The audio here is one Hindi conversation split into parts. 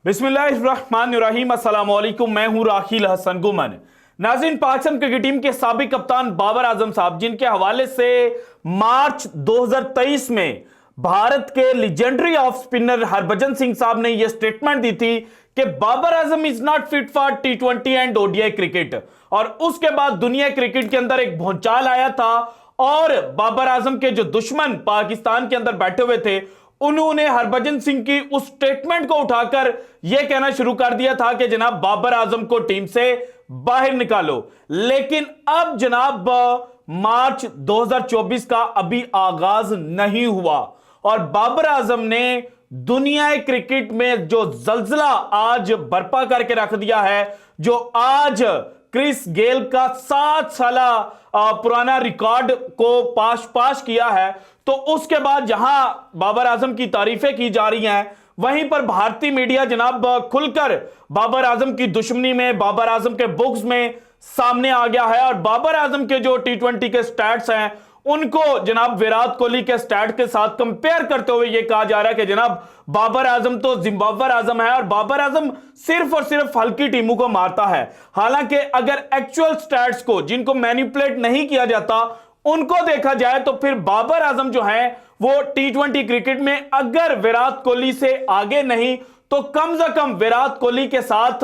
बिस्मिल्लाहिर्रहमानिर्रहीम, अस्सलाम वालेकुम। मैं हूं राखिल हसन गुमन। नाज़रीन, पाकिस्तान क्रिकेट टीम के साबिक कप्तान बाबर आजम साहब, जिनके हवाले से मार्च 2023 में भारत के legendary off spinner Harbhajan Singh साहब ने यह स्टेटमेंट दी थी कि Babar Azam is not fit for टी20 एंड ओडीआई क्रिकेट। और उसके बाद दुनिया क्रिकेट के अंदर एक भूचाल आया था और बाबर आजम के जो दुश्मन पाकिस्तान के अंदर बैठे हुए थे, उन्होंने हरभजन सिंह की उस स्टेटमेंट को उठाकर यह कहना शुरू कर दिया था कि जनाब बाबर आजम को टीम से बाहर निकालो। लेकिन अब जनाब मार्च 2024 का अभी आगाज नहीं हुआ और बाबर आजम ने दुनिया क्रिकेट में जो जल्जला आज बर्पा करके रख दिया है, जो आज क्रिस गेल का 7 साला पुराना रिकॉर्ड को पाश किया है, तो उसके बाद जहां बाबर आजम की तारीफें की जा रही हैं, वहीं पर भारतीय मीडिया जनाब खुलकर बाबर आजम की दुश्मनी में, बाबर आजम के बुक्स में सामने आ गया है। और बाबर आजम के जो टी20 के स्टैट्स हैं, उनको जनाब विराट कोहली के स्टैट के साथ कंपेयर करते हुए यह कहा जा रहा है कि जनाब बाबर आजम तो जिम्बाब्वर आजम है और बाबर आजम सिर्फ और सिर्फ हल्की टीमों को मारता है। हालांकि अगर एक्चुअल स्टैट्स को, जिनको मैनिपुलेट नहीं किया जाता, उनको देखा जाए तो फिर बाबर आजम जो है वो टी20 क्रिकेट में अगर विराट कोहली से आगे नहीं तो कम से कम विराट कोहली के साथ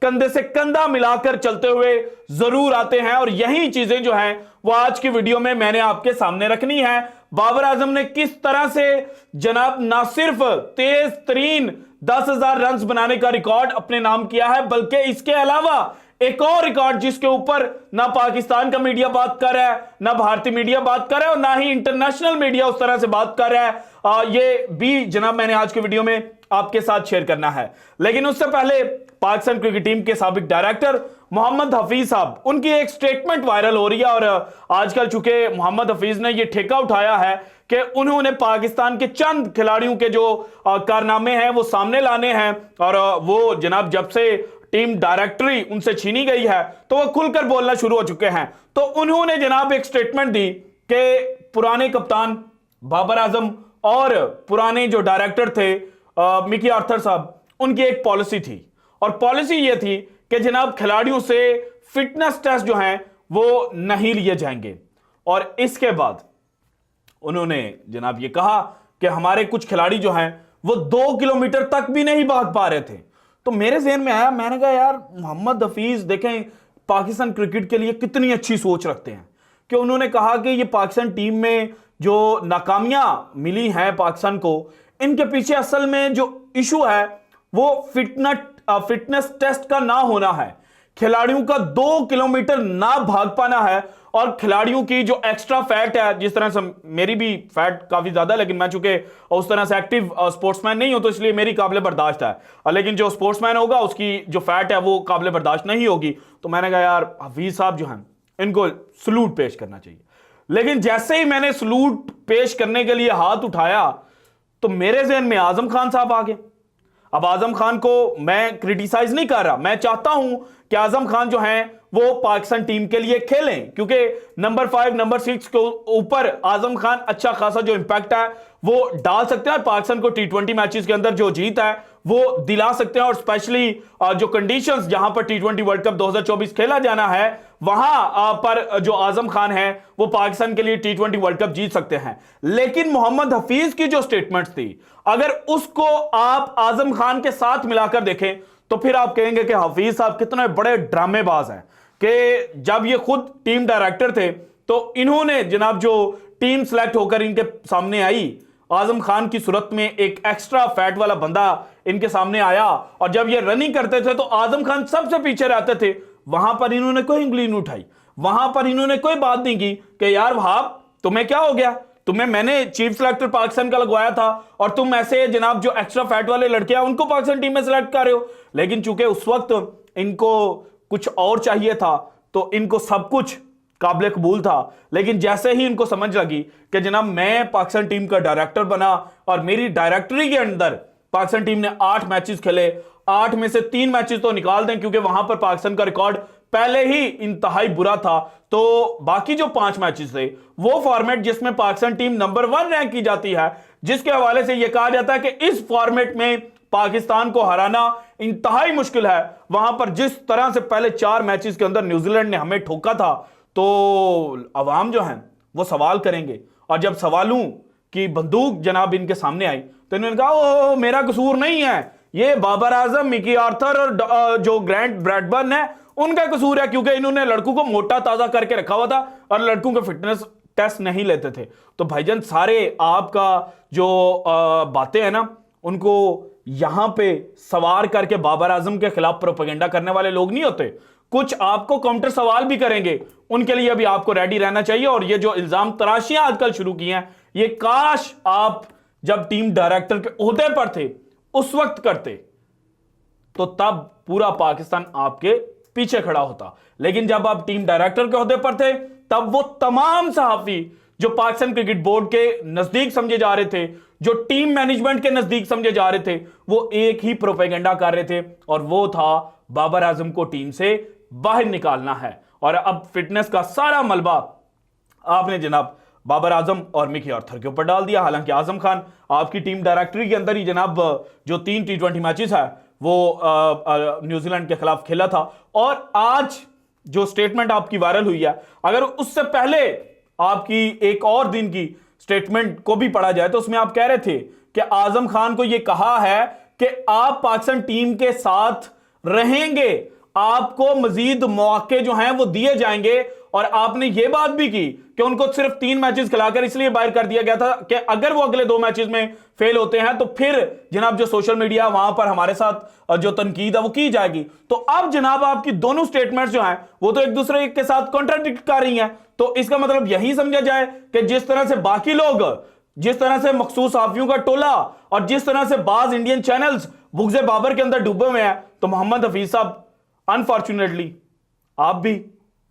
कंधे से कंधा मिलाकर चलते हुए जरूर आते हैं। और यही चीजें जो हैं वो आज की वीडियो में मैंने आपके सामने रखनी है। बाबर आजम ने किस तरह से जनाब ना सिर्फ तेज तरीन 10,000 रन बनाने का रिकॉर्ड अपने नाम किया है, बल्कि इसके अलावा एक और रिकॉर्ड जिसके ऊपर ना पाकिस्तान का मीडिया बात कर रहा है, ना भारतीय मीडिया बात कर रहा है और ना ही इंटरनेशनल मीडिया उस तरह से बात कर रहा है, ये भी जनाब मैंने आज की वीडियो में आपके साथ शेयर करना है। लेकिन उससे पहले पाकिस्तान क्रिकेट टीम के साबिक डायरेक्टर मोहम्मद हफीज साहब, उनकी एक स्टेटमेंट वायरल हो रही है और आजकल चूंकि मोहम्मद हफीज ने यह ठेका उठाया है कि उन्होंने पाकिस्तान के चंद खिलाड़ियों के जो कारनामे हैं वो सामने लाने हैं और वो जनाब जब से टीम डायरेक्टरी उनसे छीनी गई है तो वो खुलकर बोलना शुरू हो चुके हैं। तो उन्होंने जनाब एक स्टेटमेंट दी कि पुराने कप्तान बाबर आजम और पुराने जो डायरेक्टर थे मिकी आर्थर साहब, उनकी एक पॉलिसी थी और पॉलिसी ये थी कि जनाब खिलाड़ियों से फिटनेस टेस्ट जो हैं वो नहीं लिए जाएंगे। और इसके बाद उन्होंने जनाब ये कहा कि हमारे कुछ खिलाड़ी जो हैं वो 2 किलोमीटर तक भी नहीं भाग पा रहे थे। तो मेरे ज़हन में आया, मैंने कहा यार मोहम्मद हफीज देखें पाकिस्तान क्रिकेट के लिए कितनी अच्छी सोच रखते हैं कि उन्होंने कहा कि ये पाकिस्तान टीम में जो नाकामियां मिली हैं पाकिस्तान को, इनके पीछे असल में जो इशू है वो फिटनेस टेस्ट का ना होना है, खिलाड़ियों का 2 किलोमीटर ना भाग पाना है और खिलाड़ियों की जो एक्स्ट्रा फैट है, जिस तरह से मेरी भी फैट काफी ज्यादा है, लेकिन मैं चूंकि उस तरह से एक्टिव स्पोर्ट्समैन नहीं हूं तो इसलिए मेरी काबिल बर्दाश्त है, लेकिन जो स्पोर्ट्समैन होगा उसकी जो फैट है वो काबिल बर्दाश्त नहीं होगी। तो मैंने कहा यार हफीज साहब जो हैं इनको सलूट पेश करना चाहिए। लेकिन जैसे ही मैंने सलूट पेश करने के लिए हाथ उठाया तो मेरे जहन में आजम खान साहब आ गए। अब आजम खान को मैं क्रिटिसाइज नहीं कर रहा, मैं चाहता हूं कि आजम खान जो हैं वो पाकिस्तान टीम के लिए खेलें, क्योंकि नंबर 5 नंबर 6 के ऊपर आजम खान अच्छा खासा जो इंपैक्ट है वो डाल सकते हैं और पाकिस्तान को टी20 मैचेस के अंदर जो जीत है वो दिला सकते हैं। और स्पेशली जो कंडीशंस जहां पर टी20 वर्ल्ड कप 2024 खेला जाना है, वहां पर जो आजम खान है वो पाकिस्तान के लिए टी20 वर्ल्ड कप जीत सकते हैं। लेकिन मोहम्मद हफीज की जो स्टेटमेंट्स थी, अगर उसको आप आजम खान के साथ मिलाकर देखें तो फिर आप कहेंगे कि हफीज साहब कितने बड़े ड्रामेबाज हैं कि जब ये खुद टीम डायरेक्टर थे तो इन्होंने जनाब जो टीम सेलेक्ट होकर इनके सामने आई, आजम खान की सूरत में एक एक्स्ट्रा फैट वाला बंदा इनके सामने आया और जब ये रनिंग करते थे तो आजम खान सबसे पीछे रहते थे। वहां पर इन्होंने कोई उंगली नहीं उठाई, वहां पर इन्होंने कोई बात नहीं की कि यार वहाब तुम्हें क्या हो गया, तुम्हें मैंने चीफ सेलेक्टर पाकिस्तान का लगवाया था और तुम ऐसे जनाब जो एक्स्ट्रा फैट वाले लड़के हैं उनको पाकिस्तान टीम में सेलेक्ट कर रहे हो। लेकिन चूंकि उस वक्त इनको कुछ और चाहिए था तो इनको सब कुछ काबिल कबूल था। लेकिन जैसे ही इनको समझ लगी कि जनाब मैं पाकिस्तान टीम का डायरेक्टर बना और मेरी डायरेक्टरी के अंदर पाकिस्तान टीम ने 8 मैचेस खेले, 8 में से 3 मैचेस तो निकाल दें क्योंकि वहां पर पाकिस्तान का रिकॉर्ड पहले ही इंतहाई बुरा था, तो बाकी जो 5 मैचेस थे वो फॉर्मेट जिसमें पाकिस्तान टीम नंबर 1 रैंक की जाती है, जिसके हवाले से यह कहा जाता है कि इस फॉर्मेट में पाकिस्तान को हराना इंतहाई मुश्किल है। वहां पर जिस तरह से पहले 4 मैचेस के अंदर न्यूजीलैंड ने हमें ठोका था, तो अवाम जो है वो सवाल करेंगे। और जब सवालों की बंदूक जनाब इनके सामने आई तो इन्होंने कहा ओ मेरा कसूर नहीं है, ये बाबर आजम, मिकी आर्थर और जो ग्रैंट ब्रैडबर्न है उनका कसूर है, क्योंकि इन्होंने लड़कों को मोटा ताजा करके रखा हुआ था और लड़कों के फिटनेस टेस्ट नहीं लेते थे। तो भाईजान सारे आपका जो बातें हैं ना, उनको यहां पे सवार करके बाबर आजम के खिलाफ प्रोपेगेंडा करने वाले लोग नहीं होते। कुछ आपको काउंटर सवाल भी करेंगे, उनके लिए भी आपको रेडी रहना चाहिए। और ये जो इल्जाम तराशियां आजकल शुरू की हैं, ये काश आप जब टीम डायरेक्टर के ओहदे पर थे उस वक्त करते, तो तब पूरा पाकिस्तान आपके पीछे खड़ा होता। लेकिन जब आप टीम डायरेक्टर के ओहदे पर थे, तब वो तमाम सहाफी जो पाकिस्तान क्रिकेट बोर्ड के नजदीक समझे जा रहे थे, जो टीम मैनेजमेंट के नजदीक समझे जा रहे थे, वो एक ही प्रोपेगेंडा कर रहे थे, और वो था बाबर आजम को टीम से बाहर निकालना है। और अब फिटनेस का सारा मलबा आपने जनाब बाबर आजम और मिकी आर्थर के ऊपर डाल दिया। हालांकि आजम खान आपकी टीम डायरेक्टरी के अंदर ही जनाब जो 3 T20 मैचेस है वो न्यूजीलैंड के खिलाफ खेला था। और आज जो स्टेटमेंट आपकी वायरल हुई है, अगर उससे पहले आपकी एक और दिन की स्टेटमेंट को भी पढ़ा जाए तो उसमें आप कह रहे थे कि आजम खान को यह कहा है कि आप पाकिस्तान टीम के साथ रहेंगे, आपको मजीद मौके जो हैं वो दिए जाएंगे। और आपने ये बात भी की कि उनको सिर्फ 3 मैचेस खिलाकर इसलिए बाहर कर दिया गया था कि अगर वो अगले 2 मैचेस में फेल होते हैं तो फिर जनाब जो सोशल मीडिया वहां पर हमारे साथ जो तनकीद है वो की जाएगी। तो अब जनाब आपकी दोनों स्टेटमेंट्स जो हैं वो तो एक दूसरे के साथ कॉन्ट्राडिक्ट कर रही हैं। तो इसका मतलब यही समझा जाए कि जिस तरह से बाकी लोग, जिस तरह से मखसूस सहाफियों का टोला और जिस तरह से बाज इंडियन चैनल्स बुग़्ज़े बाबर के अंदर डूबे हुए हैं, तो मोहम्मद हफीज साहब अनफॉर्चुनेटली आप भी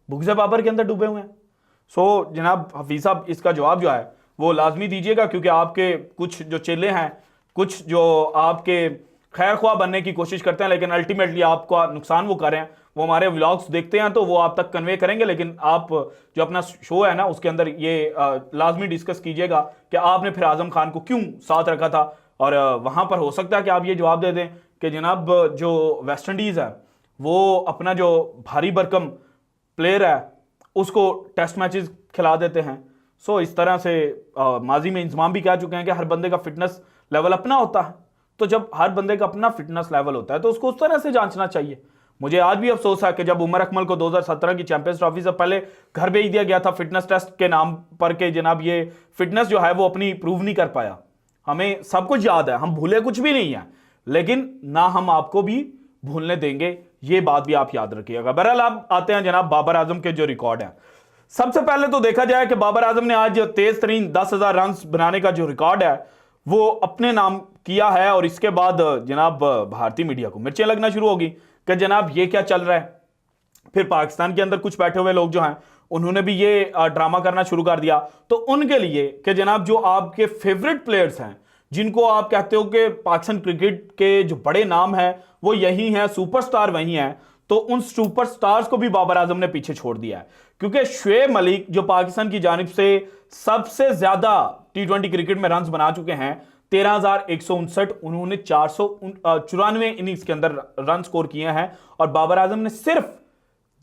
बुग़्ज़े बाबर के अंदर डूबे हुए हैं। सो जनाब हफीज साहब इसका जवाब जो है वो लाजमी दीजिएगा, क्योंकि आपके कुछ जो चेले हैं, कुछ जो आपके खैर ख्वाह बनने की कोशिश करते हैं, लेकिन अल्टीमेटली आपका नुकसान वो कर रहे हैं। वो हमारे व्लॉग्स देखते हैं तो वो आप तक कन्वे करेंगे, लेकिन आप जो अपना शो है ना उसके अंदर ये लाजमी डिस्कस कीजिएगा कि आपने फिर आजम खान को क्यों साथ रखा था। और वहां पर हो सकता है कि आप ये जवाब दे दें कि जनाब जो वेस्ट इंडीज़ है वो अपना जो भारी भरकम प्लेयर है उसको टेस्ट मैचेस खिला देते हैं। सो इस तरह से माजी में इंतजाम भी कह चुके हैं कि हर बंदे का फिटनेस लेवल अपना होता है। तो जब हर बंदे का अपना फिटनेस लेवल होता है तो उसको उस तरह से जांचना चाहिए। मुझे आज भी अफसोस है कि जब उमर अकमल को 2017 की चैंपियंस ट्रॉफी से पहले घर भेज दिया गया था फिटनेस टेस्ट के नाम पर के जनाब ये फिटनेस जो है वो अपनी प्रूव नहीं कर पाया। हमें सब कुछ याद है, हम भूले कुछ भी नहीं है, लेकिन ना हम आपको भी भूलने देंगे, ये बात भी आप याद रखिएगा। बहरहाल आप आते हैं जनाब बाबर आजम के जो रिकॉर्ड है। सबसे पहले तो देखा जाए कि बाबर आजम ने आज तेज तरीन 10,000 रन बनाने का जो रिकॉर्ड है वो अपने नाम किया है। और इसके बाद जनाब भारतीय मीडिया को मिर्चें लगना शुरू होगी कि जनाब ये क्या चल रहा है। फिर पाकिस्तान के अंदर कुछ बैठे हुए लोग जो हैं उन्होंने भी ये ड्रामा करना शुरू कर दिया। तो उनके लिए कि जनाब जो आपके फेवरेट प्लेयर्स हैं, जिनको आप कहते हो कि पाकिस्तान क्रिकेट के जो बड़े नाम हैं वो यही हैं, सुपरस्टार वही हैं, तो उन सुपरस्टार्स को भी बाबर आजम ने पीछे छोड़ दिया है। क्योंकि शुएब मलिक जो पाकिस्तान की जानिब से सबसे ज्यादा T20 क्रिकेट में रन बना चुके हैं 13,159, उन्होंने 494 इनिंग्स के अंदर रन स्कोर किए हैं। और बाबर आजम ने सिर्फ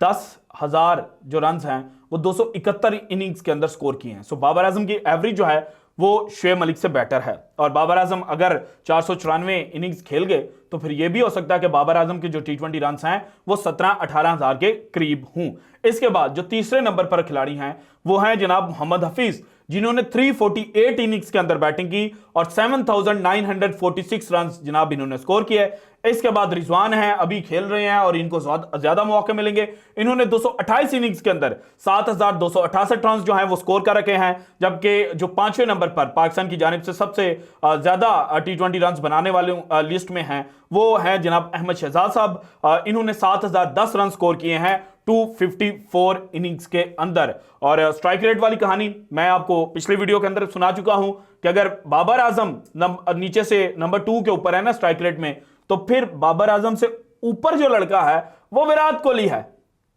10,000 जो रन हैं वो 271 इनिंग्स के अंदर स्कोर किए हैं। सो बाबर आजम की एवरेज जो है वो शुएब मलिक से बेटर है। और बाबर आजम अगर 494 इनिंग्स खेल गए तो फिर यह भी हो सकता है कि बाबर आजम के जो T20 रन हैं वो 17-18 हजार के करीब हों। इसके बाद जो तीसरे नंबर पर खिलाड़ी हैं वो हैं जनाब मोहम्मद हफीज, जिन्होंने 348 इनिंग्स के अंदर बैटिंग की और 7,946 रन जनाब इन्होंने स्कोर किए। इसके बाद रिजवान हैं, अभी खेल रहे हैं और इनको ज्यादा मौके मिलेंगे। इन्होंने 228 इनिंग्स के अंदर 7,268 रन जो हैं वो स्कोर कर रखे हैं। जबकि जो 5वें नंबर पर पाकिस्तान की जानिब से सबसे ज्यादा T20 रन बनाने वाले लिस्ट में हैं वो हैं जनाब अहमद शहजाद साहब। इन्होंने 7,010 रन स्कोर किए हैं 254 इनिंग्स के अंदर। और स्ट्राइक रेट वाली कहानी मैं आपको पिछले वीडियो के अंदर सुना चुका हूं कि अगर बाबर आजम नीचे से नंबर 2 के ऊपर है ना स्ट्राइक रेट में, तो फिर बाबर आजम से ऊपर जो लड़का है वो विराट कोहली है,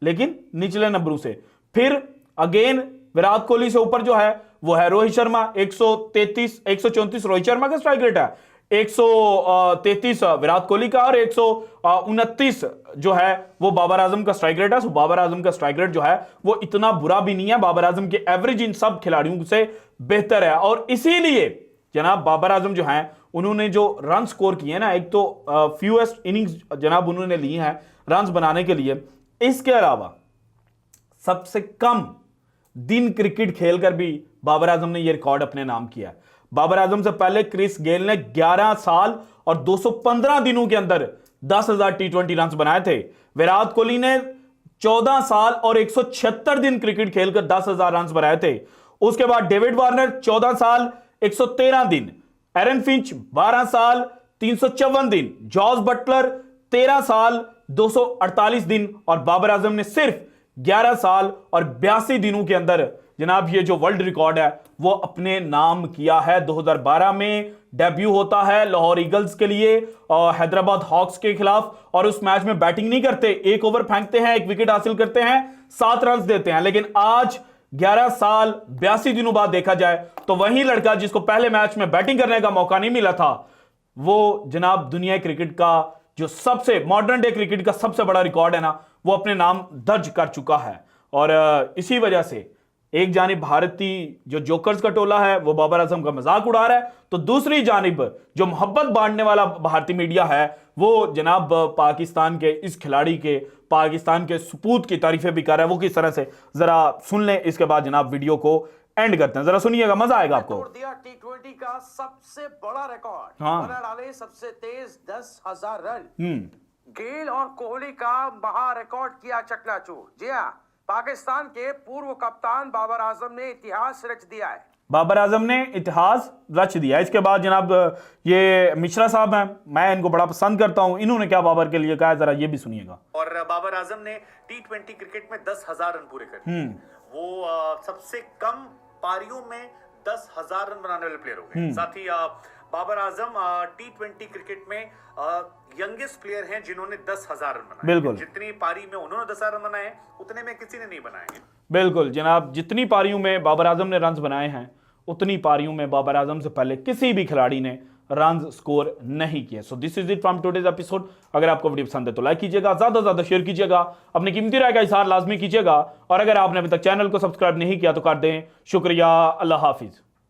लेकिन निचले नंबरों से। फिर अगेन विराट कोहली से ऊपर जो है वो है रोहित शर्मा, 134 रोहित शर्मा का स्ट्राइक रेट है। 133 विराट कोहली का और 129 जो है वो बाबर आजम का स्ट्राइक रेट है। सो बाबर आजम का स्ट्राइक रेट जो है वो इतना बुरा भी नहीं है, बाबर आजम की एवरेज इन सब खिलाड़ियों से बेहतर है। और इसीलिए जनाब बाबर आजम जो है उन्होंने जो रन स्कोर किए ना, एक तो फ्यूएस्ट इनिंग्स जनाब उन्होंने ली हैं रन बनाने के लिए, इसके अलावा सबसे कम दिन क्रिकेट खेलकर भी बाबर आजम ने यह रिकॉर्ड अपने नाम किया। बाबर आजम से पहले क्रिस गेल ने 11 साल और 215 दिनों के अंदर 10,000 टी20 रन बनाए थे। विराट कोहली ने 14 साल और 176 दिन क्रिकेट खेलकर 10,000 रन बनाए थे। उसके बाद डेविड वार्नर 14 साल 113 दिन, एरन फिंच 12 साल 354 दिन, जॉर्ज बटलर 13 साल 248 दिन और बाबर आजम ने सिर्फ 11 साल और 82 दिनों के अंदर जनाब ये जो वर्ल्ड रिकॉर्ड है वो अपने नाम किया है। 2012 में डेब्यू होता है लाहौर ईगल्स के लिए और हैदराबाद हॉक्स के खिलाफ, और उस मैच में बैटिंग नहीं करते, एक ओवर फेंकते हैं, एक विकेट हासिल करते हैं, 7 रन देते हैं। लेकिन आज 11 साल 82 दिनों बाद देखा जाए तो वही लड़का जिसको पहले मैच में बैटिंग करने का मौका नहीं मिला था, वो जनाब दुनिया क्रिकेट का जो सबसे मॉडर्न डे क्रिकेट का सबसे बड़ा रिकॉर्ड है ना, वो अपने नाम दर्ज कर चुका है। और इसी वजह से एक जानिब भारतीय जो जोकर्स का टोला है वो बाबर आजम का मजाक उड़ा रहा है, तो दूसरी जानिब जो मोहब्बत बांटने वाला भारतीय मीडिया है वो जनाब पाकिस्तान के इस खिलाड़ी के, पाकिस्तान के सपूत की तारीफें भी कर रहा है। वो किस तरह से जरा सुन लें, इसके बाद जनाब वीडियो को एंड करते हैं, जरा सुनिएगा, मजा आएगा आपको। तोड़ दिया टी20 का सबसे बड़ा रिकॉर्ड, हाँ। डाले सबसे तेज 10,000 रन। गेल और कोहली का महा रिकॉर्ड किया चकनाचूर। जी हाँ, पाकिस्तान के पूर्व कप्तान बाबर आजम ने इतिहास रच दिया है। बाबर आजम ने इतिहास रच दिया। इसके बाद जनाब ये मिश्रा साहब हैं, मैं इनको बड़ा पसंद करता हूं, इन्होंने क्या बाबर के लिए कहा है, जरा ये भी सुनिएगा। और बाबर आजम ने टी20 क्रिकेट में 10,000 रन पूरे करे। वो सबसे कम पारियों में 10,000 रन बनाने वाले प्लेयर हो गए। साथ ही बाबर आजम टी20 क्रिकेट में यंगेस्ट प्लेयर हैं जिन्होंने 10,000 रन बनाए। बिल्कुल, जितनी पारी में उन्होंने 10,000 रन बनाए उतने में किसी ने नहीं बनाए। बिल्कुल जनाब, जितनी पारियों में बाबर आजम ने रन बनाए हैं उतनी पारियों में बाबर आजम से पहले किसी भी खिलाड़ी ने रन स्कोर नहीं किए। So this is it from today's episode. अगर आपको वीडियो पसंद है तो लाइक कीजिएगा, ज्यादा से ज्यादा शेयर कीजिएगा, अपनी कीमती राय का इज़हार लाजमी कीजिएगा, और अगर आपने अभी तक चैनल को सब्सक्राइब नहीं किया तो कर दें। शुक्रिया, अल्लाह हाफिज।